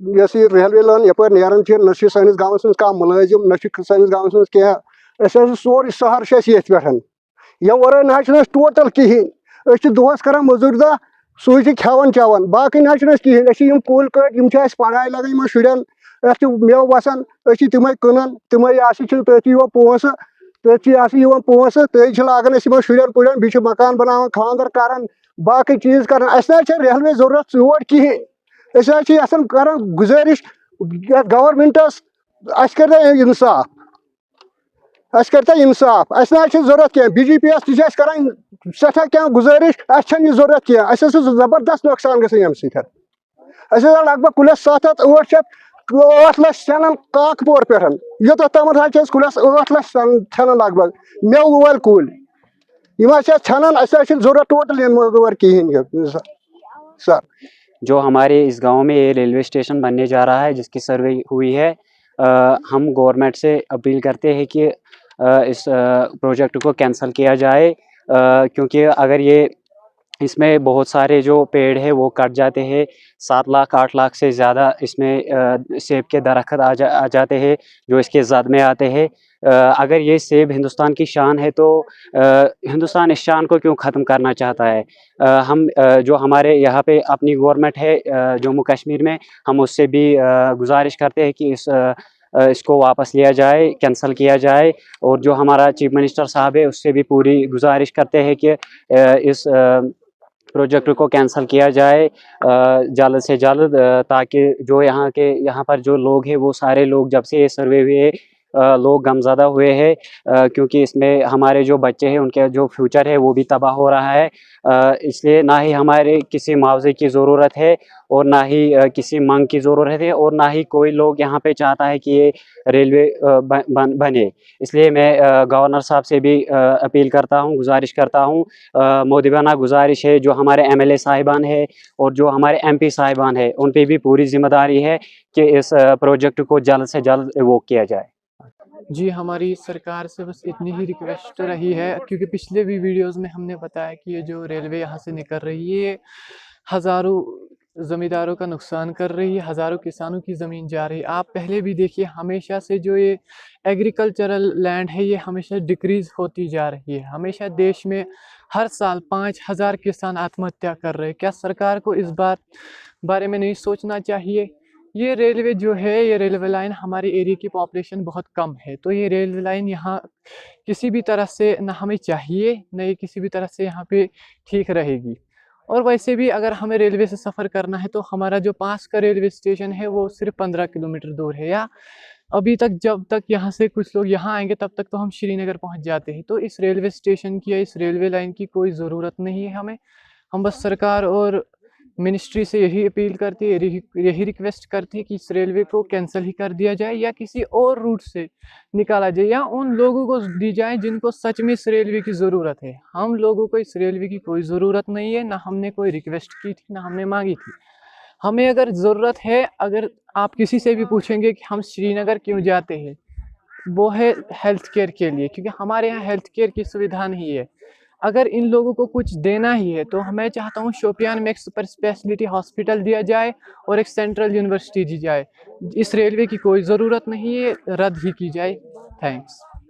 یس یہ railway line یپر نیران نہ سٲنِس گامس منٛز کانٛہہ مُلٲزِم نہ سٲنِس گامس منٛز کینٛہہ أسۍ حظ سورُے سہر چھُ اَسہِ ییٚتھۍ پٮ۪ٹھ ییٚمہِ ورٲے نہ حظ چھُنہٕ اَسہِ ٹوٹل کِہیٖنۍ أسۍ چھِ دۄہس کران مٔزوٗرۍ دۄہ سُے چھِ کھٮ۪وان چٮ۪وان باقٕے نہ حظ چھُنہٕ اَسہِ کِہیٖنۍ أسۍ چھِ یِم کُلۍ کٔٹۍ یِم چھِ اَسہِ پڑاے لگان یِمن شُرٮ۪ن اَسہِ چھِ میوٕ وسان أسۍ چھِ تِمے کٕنان تِمے یہِ ہسا چھِ تٔتھی یِوان پونٛسہٕ تٔتھی یہِ ہسا یِوان پونٛسہٕ تٔتھۍ چھِ لاگان أسۍ یِمن شُرٮ۪ن پُرٮ۪ن بیٚیہِ چھِ مکان بناوان خانٛدر کران باقٕے چیٖز کران اَسہِ نہ حظ چھِ ریلوے ضروٗرت یور کِہیٖنۍ أسۍ حظ چھِ یژھان کران گُزٲرِش یتھ گورمنٹس اَسہِ کٔرۍتو اِنصاف اَسہِ کٔرۍتو اِنصاف اَسہِ نہ حظ چھِ ضروٗرت کینٛہہ بی جے پی یس تہِ چھِ اَسہِ کران سٮ۪ٹھاہ کینٛہہ گُزٲرِش اَسہِ چھنہٕ یہِ ضروٗرت کینٛہہ اَسہِ ہسا چھُ زبردست نۄقصان گژھان ییٚمہِ سۭتۍ اَسہِ ہسا لگ بگ کُلس 700 8 لچھ ژھٮ۪نان کاکہٕ پور پٮ۪ٹھ یوٚتتھ تامتھ حظ چھِ اَسہِ کُلس 8 لچھ ژھٮ۪نان لگ بگ میوٕ وٲلۍ کُلۍ یِم حظ چھِ اَسہِ ژھٮ۪نان اَسہِ حظ چھِنہٕ ضروٗرت ٹوٹل یِنہٕ کِہیٖنۍ سر جو ہمارے اس گاؤں میں یہ ریلوے اسٹیشن بننے جا رہا ہے جس کی سروے ہوئی ہے ہم گورنمنٹ سے اپیل کرتے ہیں کہ اس پروجیکٹ کو کینسل کیا جائے کیونکہ اگر یہ اس میں بہت سارے جو پیڑ ہے وہ کٹ جاتے ہیں 7 لاکھ 8 لاکھ سے زیادہ اس میں سیب کے درخت آ جاتے ہیں جو اس کے زد میں آتے ہیں اگر یہ سیب ہندوستان کی شان ہے تو ہندوستان اس شان کو کیوں ختم کرنا چاہتا ہے ہم جو ہمارے یہاں پہ اپنی گورنمنٹ ہے جموں کشمیر میں ہم اس سے بھی گزارش کرتے ہیں کہ اس کو واپس لیا جائے کینسل کیا جائے اور جو ہمارا چیف منسٹر صاحب ہے اس سے بھی پوری گزارش کرتے ہیں کہ اس پروجیکٹ کو کینسل کیا جائے جلد سے جلد تاکہ جو یہاں پر جو لوگ ہیں وہ سارے لوگ جب سے یہ سروے ہوئے لوگ غمزدہ ہوئے ہیں کیونکہ اس میں ہمارے جو بچے ہیں ان کے جو فیوچر ہے وہ بھی تباہ ہو رہا ہے اس لیے نہ ہی ہمارے کسی معاوضے کی ضرورت ہے اور نہ ہی کسی منگ کی ضرورت ہے اور نہ ہی کوئی لوگ یہاں پہ چاہتا ہے کہ یہ ریلوے بنے اس لیے میں گورنر صاحب سے بھی اپیل کرتا ہوں گزارش کرتا ہوں مودبانہ گزارش ہے جو ہمارے ایم ایل اے صاحبان ہے اور جو ہمارے ایم پی صاحبان ہیں ان پہ بھی پوری ذمہ داری ہے کہ اس پروجیکٹ کو جلد سے جلد وہ کیا جائے جی ہماری سرکار سے بس اتنی ہی ریکویسٹ رہی ہے کیونکہ پچھلے بھی ویڈیوز میں ہم نے بتایا کہ یہ جو ریلوے یہاں سے نکل رہی ہے ہزاروں زمینداروں کا نقصان کر رہی ہے ہزاروں کسانوں کی زمین جا رہی ہے آپ پہلے بھی دیکھیے ہمیشہ سے جو یہ ایگریکلچرل لینڈ ہے یہ ہمیشہ ڈکریز ہوتی جا رہی ہے ہمیشہ دیش میں ہر سال 5000 کسان آتم ہتیا کر رہے ہیں کیا سرکار کو اس بارے میں نہیں سوچنا چاہیے یہ ریلوے جو ہے یہ ریلوے لائن ہمارے ایریا کی پاپولیشن بہت کم ہے تو یہ ریلوے لائن یہاں کسی بھی طرح سے نہ ہمیں چاہیے نہ یہ کسی بھی طرح سے یہاں پہ ٹھیک رہے گی اور ویسے بھی اگر ہمیں ریلوے سے سفر کرنا ہے تو ہمارا جو پاس کا ریلوے اسٹیشن ہے وہ صرف 15 کلومیٹر دور ہے یا ابھی تک جب تک یہاں سے کچھ لوگ یہاں آئیں گے تب تک تو ہم شری نگر پہنچ جاتے ہیں تو اس ریلوے اسٹیشن کی یا اس ریلوے لائن کی کوئی ضرورت نہیں ہے ہم بس سرکار اور منسٹری سے یہی اپیل کرتی ہے یہی ریکویسٹ کرتی ہے کہ اس ریلوے کو کینسل ہی کر دیا جائے یا کسی اور روٹ سے نکالا جائے یا ان لوگوں کو دی جائے جن کو سچ میں اس ریلوے کی ضرورت ہے ہم لوگوں کو اس ریلوے کی کوئی ضرورت نہیں ہے نہ ہم نے کوئی ریکویسٹ کی تھی نہ ہم نے مانگی تھی ہمیں اگر ضرورت ہے اگر آپ کسی سے بھی پوچھیں گے کہ ہم شری نگر کیوں جاتے ہیں وہ ہے ہیلتھ کیئر کے لیے کیونکہ ہمارے یہاں ہیلتھ کیئر کی سویدھا نہیں ہے اگر ان لوگوں کو کچھ دینا ہی ہے تو میں چاہتا ہوں شوپیان میں ایک سپر اسپیشلٹی ہاسپٹل دیا جائے اور ایک سینٹرل یونیورسٹی دی جائے اس ریلوے کی کوئی ضرورت نہیں ہے رد ہی کی جائے تھینکس